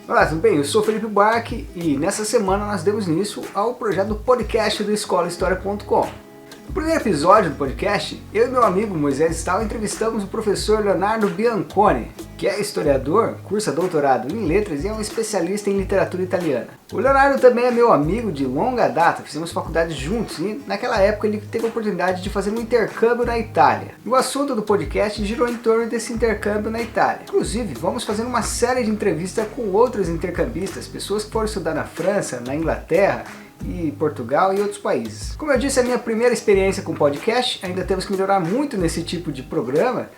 Olá, tudo bem? Eu sou Felipe Buarque e nessa semana nós demos início ao projeto do podcast do escolahistoria.com. No primeiro episódio do podcast, eu e meu amigo Moisés Stahl entrevistamos o professor Leonardo Bianconi, que é historiador, cursa doutorado em letras e é um especialista em literatura italiana. O Leonardo também é meu amigo de longa data, fizemos faculdade juntos e naquela época ele teve a oportunidade de fazer um intercâmbio na Itália. E o assunto do podcast girou em torno desse intercâmbio na Itália. Inclusive, vamos fazer uma série de entrevistas com outros intercambistas, pessoas que foram estudar na França, na Inglaterra, e Portugal e outros países. Como eu disse, é a minha primeira experiência com podcast, ainda temos que melhorar muito nesse tipo de programa,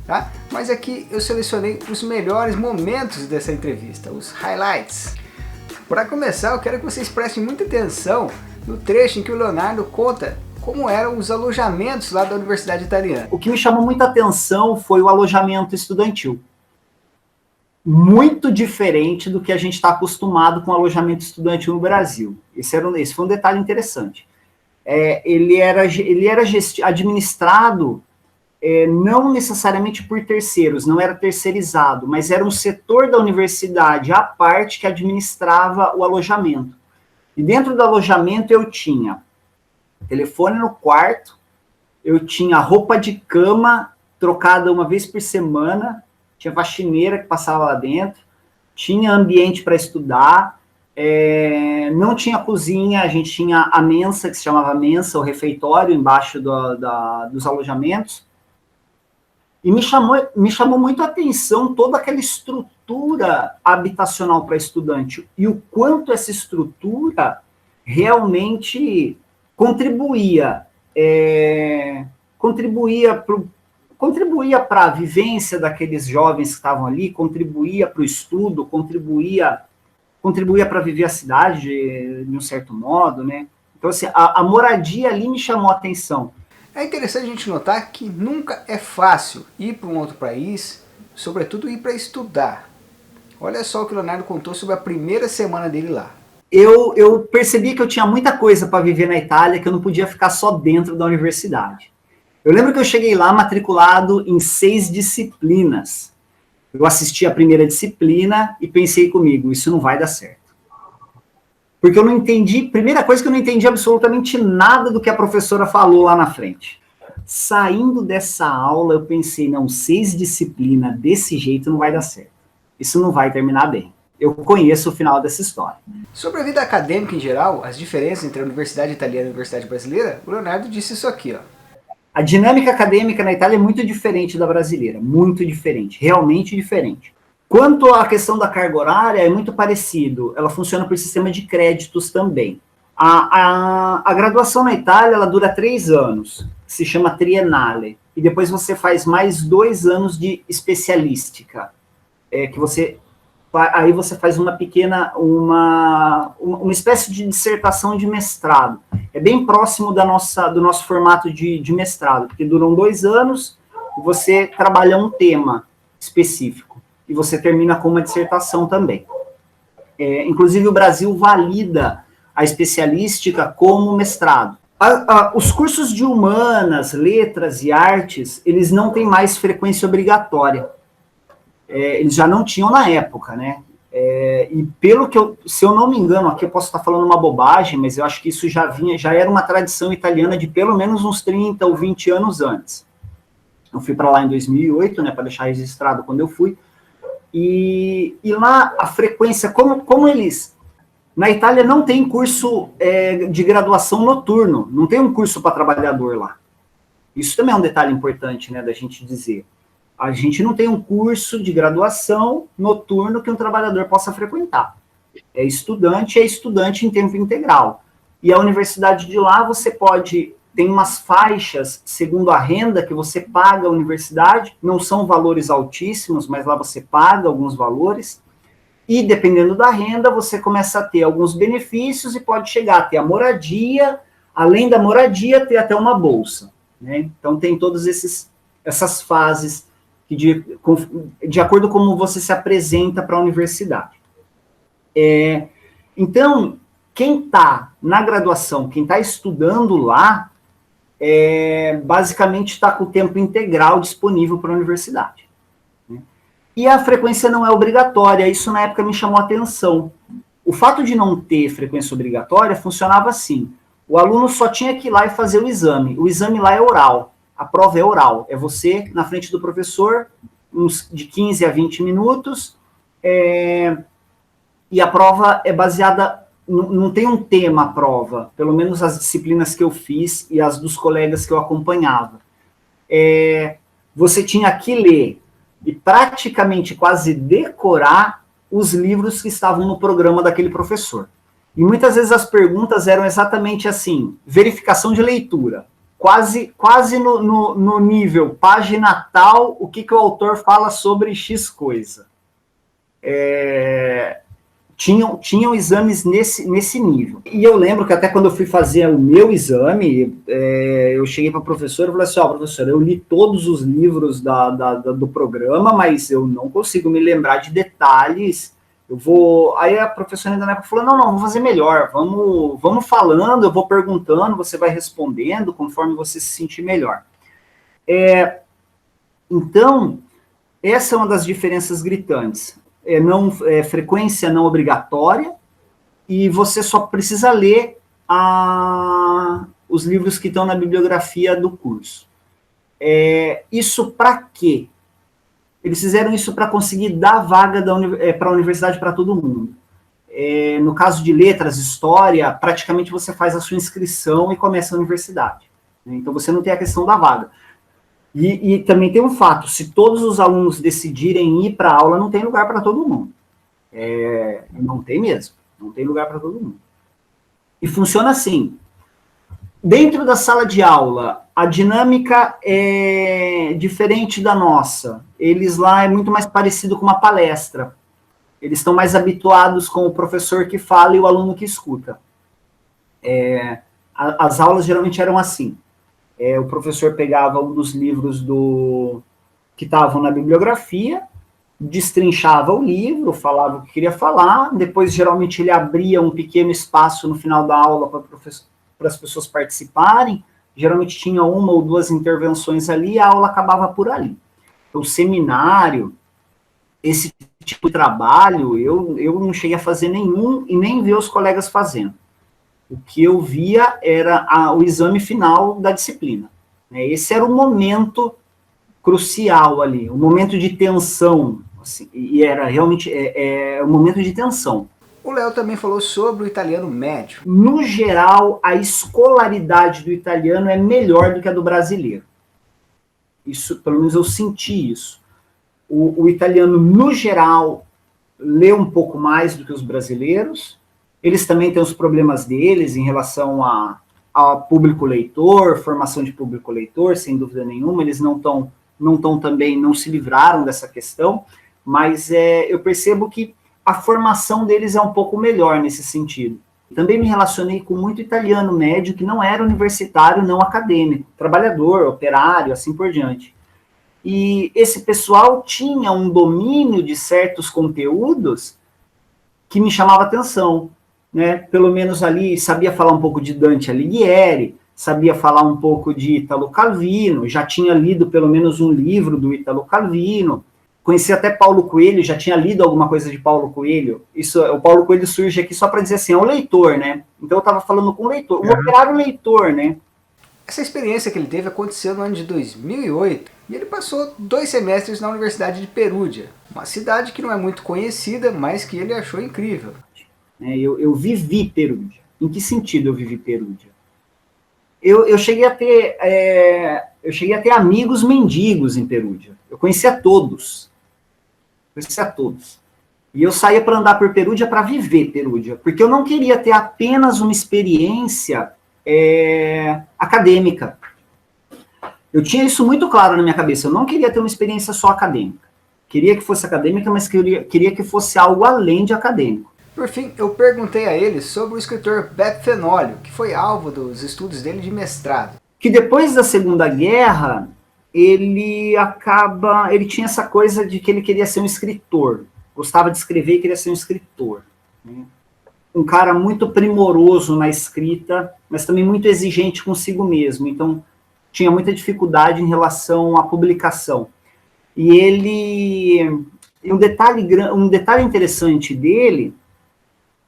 tá? Mas aqui eu selecionei os melhores momentos dessa entrevista, os highlights. Para começar, eu quero que vocês prestem muita atenção no trecho em que o Leonardo conta como eram os alojamentos lá da Universidade Italiana. O que me chamou muita atenção foi o alojamento estudantil. Muito diferente do que a gente está acostumado com alojamento estudantil no Brasil. Esse foi um detalhe interessante. Ele era administrado não necessariamente por terceiros, não era terceirizado, mas era um setor da universidade à parte que administrava o alojamento. E dentro do alojamento eu tinha telefone no quarto, eu tinha roupa de cama trocada uma vez por semana, tinha faxineira que passava lá dentro, tinha ambiente para estudar, não tinha cozinha, a gente tinha a mensa, que se chamava mensa, o refeitório, embaixo dos alojamentos. E me chamou muito a atenção toda aquela estrutura habitacional para estudante, e o quanto essa estrutura realmente contribuía para a vivência daqueles jovens que estavam ali, contribuía para o estudo, contribuía para viver a cidade de um certo modo, né? Então, assim, a moradia ali me chamou a atenção. É interessante a gente notar que nunca é fácil ir para um outro país, sobretudo ir para estudar. Olha só o que o Leonardo contou sobre a primeira semana dele lá. Eu percebi que eu tinha muita coisa para viver na Itália, que eu não podia ficar só dentro da universidade. Eu lembro que eu cheguei lá matriculado em 6 disciplinas. Eu assisti a primeira disciplina e pensei comigo, isso não vai dar certo. Porque eu não entendi, primeira coisa que eu não entendi absolutamente nada do que a professora falou lá na frente. Saindo dessa aula, eu pensei, não, 6 disciplinas desse jeito não vai dar certo. Isso não vai terminar bem. Eu conheço o final dessa história. Sobre a vida acadêmica em geral, as diferenças entre a Universidade Italiana e a Universidade Brasileira, o Leonardo disse isso aqui, ó. A dinâmica acadêmica na Itália é muito diferente da brasileira, muito diferente, realmente diferente. Quanto à questão da carga horária, é muito parecido, ela funciona por sistema de créditos também. A graduação na Itália, ela dura 3 anos, se chama triennale, e depois você faz mais 2 anos de especialística, aí você faz uma espécie de dissertação de mestrado. É bem próximo do nosso formato de mestrado, porque duram 2 anos, e você trabalha um tema específico, e você termina com uma dissertação também. Inclusive, o Brasil valida a especialística como mestrado. Os cursos de humanas, letras e artes, eles não têm mais frequência obrigatória. Eles já não tinham na época, né? E pelo que se eu não me engano, aqui eu posso estar falando uma bobagem, mas eu acho que isso já era uma tradição italiana de pelo menos uns 30 ou 20 anos antes. Eu fui para lá em 2008, né, para deixar registrado quando eu fui, e lá a frequência, como eles... Na Itália não tem curso de graduação noturno, não tem um curso para trabalhador lá. Isso também é um detalhe importante, né, da gente dizer. A gente não tem um curso de graduação noturno que um trabalhador possa frequentar. É estudante em tempo integral. E a universidade de lá, tem umas faixas, segundo a renda que você paga à universidade, não são valores altíssimos, mas lá você paga alguns valores, e dependendo da renda, você começa a ter alguns benefícios e pode chegar a ter a moradia, além da moradia, ter até uma bolsa, né? Então tem todas essas fases de acordo com como você se apresenta para a universidade. Então, quem está na graduação, quem está estudando lá, basicamente está com o tempo integral disponível para a universidade, né? E a frequência não é obrigatória, isso na época me chamou a atenção. O fato de não ter frequência obrigatória funcionava assim: o aluno só tinha que ir lá e fazer o exame lá é oral, a prova é oral, é você na frente do professor, uns de 15 a 20 minutos, e a prova é baseada, não tem um tema a prova, pelo menos as disciplinas que eu fiz e as dos colegas que eu acompanhava. Você tinha que ler e praticamente quase decorar os livros que estavam no programa daquele professor. E muitas vezes as perguntas eram exatamente assim, verificação de leitura, quase no nível página tal, o que o autor fala sobre X coisa. Tinham exames nesse nível. E eu lembro que até quando eu fui fazer o meu exame, eu cheguei para a professora e falei assim: professora, eu li todos os livros do programa, mas eu não consigo me lembrar de detalhes. Aí a professora ainda na época falou: não, vamos fazer melhor, vamos falando, eu vou perguntando, você vai respondendo conforme você se sentir melhor. Então, essa é uma das diferenças gritantes. Frequência não obrigatória, e você só precisa ler os livros que estão na bibliografia do curso. Isso para quê? Eles fizeram isso para conseguir dar vaga para a universidade para todo mundo. No caso de letras, história, praticamente você faz a sua inscrição e começa a universidade. Então você não tem a questão da vaga. E também tem um fato: se todos os alunos decidirem ir para a aula, não tem lugar para todo mundo. Não tem mesmo, não tem lugar para todo mundo. E funciona assim: dentro da sala de aula, a dinâmica é diferente da nossa. Eles lá é muito mais parecido com uma palestra. Eles estão mais habituados com o professor que fala e o aluno que escuta. As aulas geralmente eram assim. O professor pegava um dos livros que estavam na bibliografia, destrinchava o livro, falava o que queria falar, depois geralmente ele abria um pequeno espaço no final da aula para as pessoas participarem, geralmente tinha uma ou duas intervenções ali e a aula acabava por ali. O seminário, esse tipo de trabalho, eu não cheguei a fazer nenhum e nem ver os colegas fazendo. O que eu via era o exame final da disciplina. Esse era o momento crucial ali, o momento de tensão, assim, e era realmente um momento de tensão. O Léo também falou sobre o italiano médio. No geral, a escolaridade do italiano é melhor do que a do brasileiro. Isso, pelo menos eu senti isso. O italiano, no geral, lê um pouco mais do que os brasileiros. Eles também têm os problemas deles em relação a público leitor, formação de público leitor, sem dúvida nenhuma. Eles não se livraram dessa questão, mas eu percebo que a formação deles é um pouco melhor nesse sentido. Também me relacionei com muito italiano médio que não era universitário, não acadêmico, trabalhador, operário, assim por diante. E esse pessoal tinha um domínio de certos conteúdos que me chamava atenção. Pelo menos ali sabia falar um pouco de Dante Alighieri, sabia falar um pouco de Italo Calvino, já tinha lido pelo menos um livro do Italo Calvino, conhecia até Paulo Coelho, já tinha lido alguma coisa de Paulo Coelho. O Paulo Coelho surge aqui só para dizer assim, é um leitor, né? Então eu estava falando com um leitor, um operário leitor, né? Essa experiência que ele teve aconteceu no ano de 2008 e ele passou 2 semestres na Universidade de Perugia, uma cidade que não é muito conhecida, mas que ele achou incrível. Eu vivi Perugia. Em que sentido eu vivi Perugia? Eu cheguei a ter amigos mendigos em Perugia. Eu conhecia todos. E eu saía para andar por Perugia para viver Perugia, porque eu não queria ter apenas uma experiência acadêmica. Eu tinha isso muito claro na minha cabeça. Eu não queria ter uma experiência só acadêmica. Queria que fosse acadêmica, mas queria que fosse algo além de acadêmico. Por fim, eu perguntei a ele sobre o escritor Beppe Fenolio, que foi alvo dos estudos dele de mestrado. Que depois da Segunda Guerra, ele tinha essa coisa de que ele queria ser um escritor. Gostava de escrever e queria ser um escritor. Um cara muito primoroso na escrita, mas também muito exigente consigo mesmo. Então, tinha muita dificuldade em relação à publicação. E ele E um detalhe interessante dele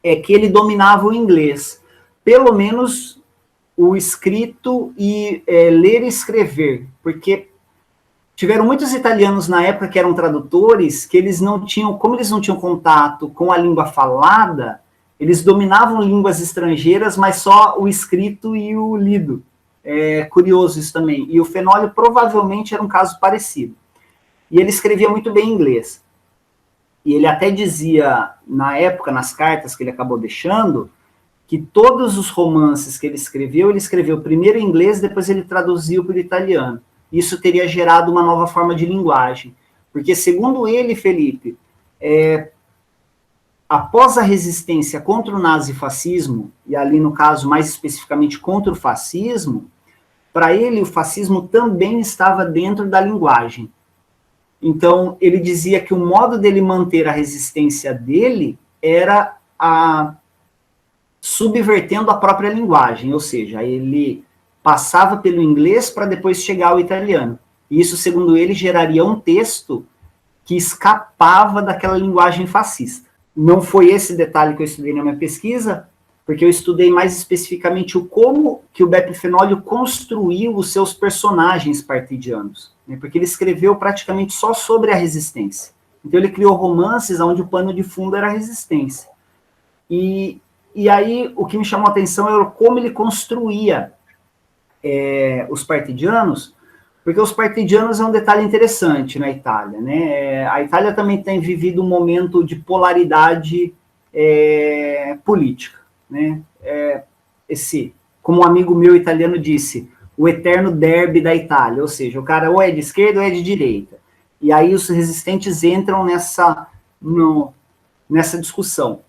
é que ele dominava o inglês, pelo menos o escrito e ler e escrever, porque tiveram muitos italianos na época que eram tradutores, que eles não tinham, como eles não tinham contato com a língua falada, eles dominavam línguas estrangeiras, mas só o escrito e o lido. É curioso isso também. E o Fenólio provavelmente era um caso parecido. E ele escrevia muito bem inglês. E ele até dizia, na época, nas cartas que ele acabou deixando, que todos os romances que ele escreveu primeiro em inglês, depois ele traduziu para o italiano. Isso teria gerado uma nova forma de linguagem. Porque, segundo ele, Felipe, após a resistência contra o nazifascismo, e ali no caso mais especificamente contra o fascismo, para ele o fascismo também estava dentro da linguagem. Então, ele dizia que o modo dele manter a resistência dele era subvertendo a própria linguagem, ou seja, ele passava pelo inglês para depois chegar ao italiano. E isso, segundo ele, geraria um texto que escapava daquela linguagem fascista. Não foi esse detalhe que eu estudei na minha pesquisa, porque eu estudei mais especificamente o como que o Beppe Fenólio construiu os seus personagens partidianos, né? Porque ele escreveu praticamente só sobre a resistência. Então ele criou romances onde o pano de fundo era a resistência. E aí o que me chamou a atenção era como ele construía os partidianos, porque os partidianos é um detalhe interessante na Itália, né? A Itália também tem vivido um momento de polaridade política, né? Como um amigo meu italiano disse, o eterno derby da Itália, ou seja, o cara ou é de esquerda ou é de direita. E aí os resistentes entram nessa discussão.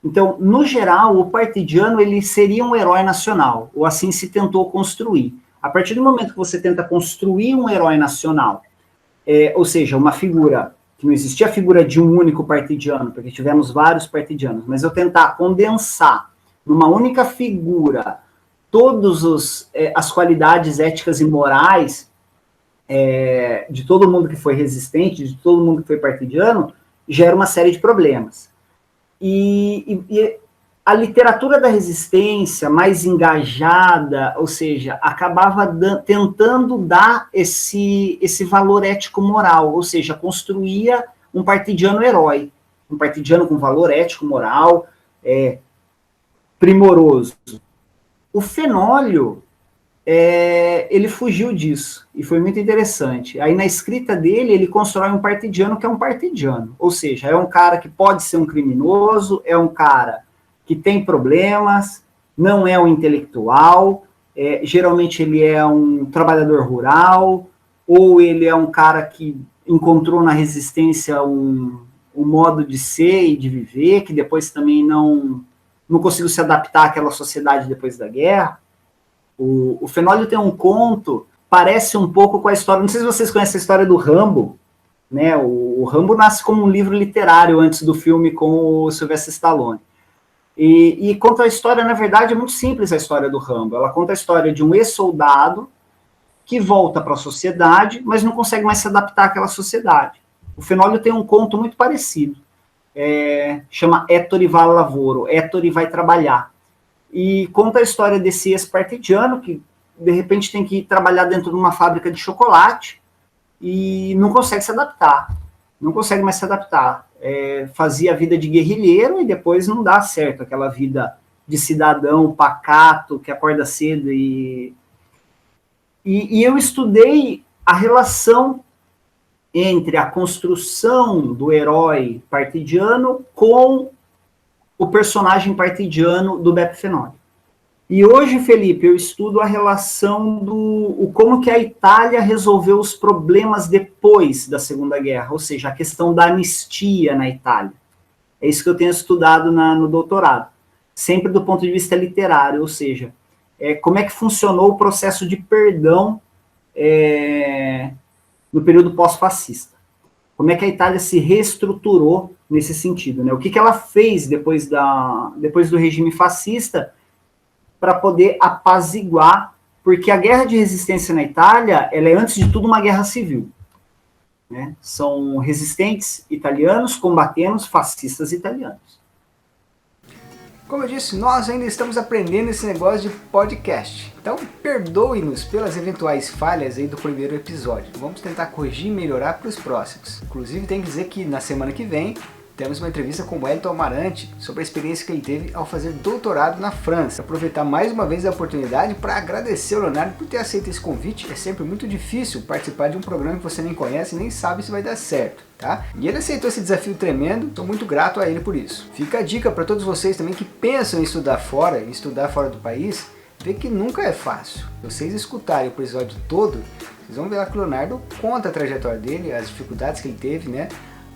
Então, no geral, o partidiano ele seria um herói nacional, ou assim se tentou construir. A partir do momento que você tenta construir um herói nacional, ou seja, uma figura, que não existia a figura de um único partidiano, porque tivemos vários partidianos, mas eu tentar condensar numa única figura todas as qualidades éticas e morais de todo mundo que foi resistente, de todo mundo que foi partidiano, gera uma série de problemas. E a literatura da resistência, mais engajada, ou seja, acabava tentando dar esse valor ético-moral, ou seja, construía um partidiano herói, um partidiano com valor ético-moral primoroso. O Fenólio, ele fugiu disso, e foi muito interessante. Aí na escrita dele, ele constrói um partidiano que é um partidiano, ou seja, é um cara que pode ser um criminoso, é um cara que tem problemas, não é um intelectual, geralmente ele é um trabalhador rural, ou ele é um cara que encontrou na resistência um modo de ser e de viver, que depois também não conseguiu se adaptar àquela sociedade depois da guerra. O Fenólio tem um conto, parece um pouco com a história, não sei se vocês conhecem a história do Rambo, né? O Rambo nasce como um livro literário antes do filme com o Sylvester Stallone. E conta a história, na verdade, é muito simples a história do Rambo. Ela conta a história de um ex-soldado que volta para a sociedade, mas não consegue mais se adaptar àquela sociedade. O Fenólio tem um conto muito parecido. Chama Ettore va al lavoro, Ettore vai trabalhar. E conta a história desse ex-partidiano que, de repente, tem que ir trabalhar dentro de uma fábrica de chocolate e não consegue se adaptar. Não consegue mais se adaptar. Fazia a vida de guerrilheiro e depois não dá certo. Aquela vida de cidadão pacato, que acorda cedo. E eu estudei a relação entre a construção do herói partidiano com o personagem partidiano do Beppe Fenólio. E hoje, Felipe, eu estudo a relação como que a Itália resolveu os problemas depois da Segunda Guerra, ou seja, a questão da anistia na Itália. É isso que eu tenho estudado no doutorado, sempre do ponto de vista literário, ou seja, como é que funcionou o processo de perdão no período pós-fascista. Como é que a Itália se reestruturou nesse sentido, né? O que ela fez depois do regime fascista para poder apaziguar, porque a guerra de resistência na Itália, ela é, antes de tudo, uma guerra civil. né? São resistentes italianos combatendo os fascistas italianos. Como eu disse, nós ainda estamos aprendendo esse negócio de podcast. Então, perdoe-nos pelas eventuais falhas aí do primeiro episódio. Vamos tentar corrigir e melhorar para os próximos. Inclusive, tem que dizer que na semana que vem temos uma entrevista com o Wellington Amarante sobre a experiência que ele teve ao fazer doutorado na França. Aproveitar mais uma vez a oportunidade para agradecer ao Leonardo por ter aceito esse convite. É sempre muito difícil participar de um programa que você nem conhece e nem sabe se vai dar certo, tá? E ele aceitou esse desafio tremendo, estou muito grato a ele por isso. Fica a dica para todos vocês também que pensam em estudar fora do país, ver que nunca é fácil. Se vocês escutarem o episódio todo, vocês vão ver lá que o Leonardo conta a trajetória dele, as dificuldades que ele teve, né?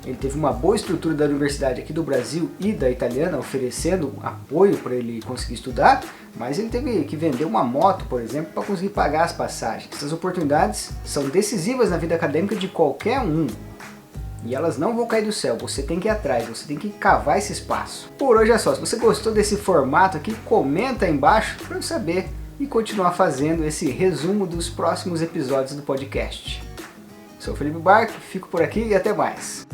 Ele teve uma boa estrutura da universidade aqui do Brasil e da italiana, oferecendo apoio para ele conseguir estudar, mas ele teve que vender uma moto, por exemplo, para conseguir pagar as passagens. Essas oportunidades são decisivas na vida acadêmica de qualquer um. E elas não vão cair do céu, você tem que ir atrás, você tem que cavar esse espaço. Por hoje é só, se você gostou desse formato aqui, comenta aí embaixo para eu saber e continuar fazendo esse resumo dos próximos episódios do podcast. Sou o Felipe Barco, fico por aqui e até mais.